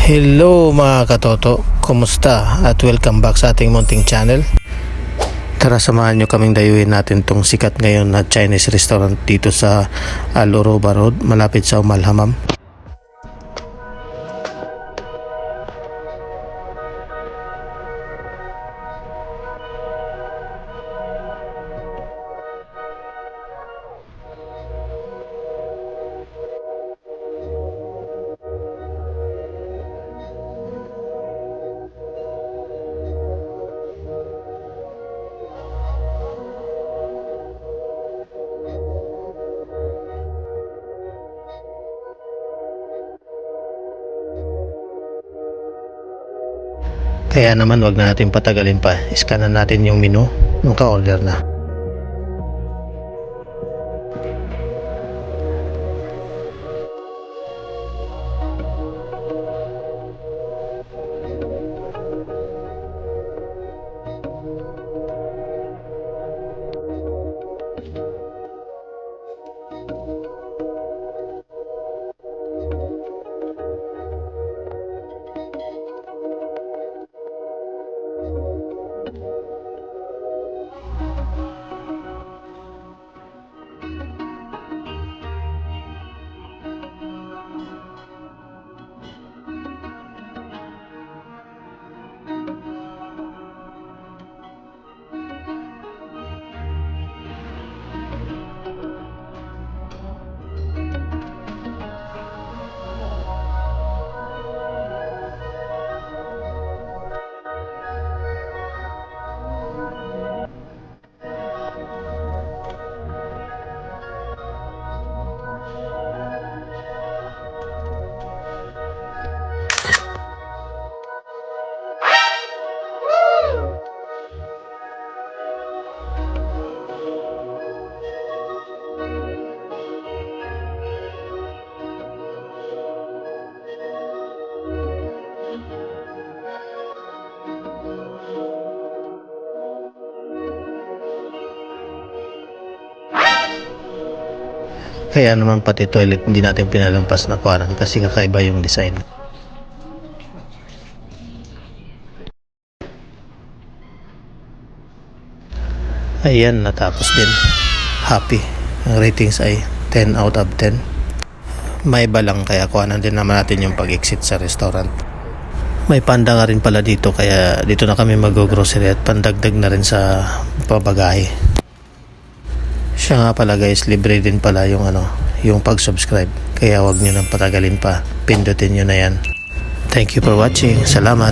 Hello mga katoto, kumusta at welcome back sa ating munting channel. Tara samahan nyo kaming dayuhin natin tong sikat ngayon na Chinese restaurant dito sa Al Oroba Road malapit sa Umalhamam. Kaya naman wag na natin patagalin pa, iskanan natin yung menu nung ka-order na. Kaya naman pati toilet hindi natin pinalampas na kuwanan kasi kakaiba yung design. Ayan, natapos din. Happy. Ang ratings ay 10 out of 10. May iba lang kaya kuwanan din naman natin yung pag-exit sa restaurant. May panda nga rin pala dito kaya dito na kami mag-grocery at pandagdag na rin sa pabagahe. Siya nga pala guys, libre din pala yung yung pag-subscribe. Kaya wag nyo nang patagalin pa. Pindutin nyo na yan. Thank you for watching. Salamat.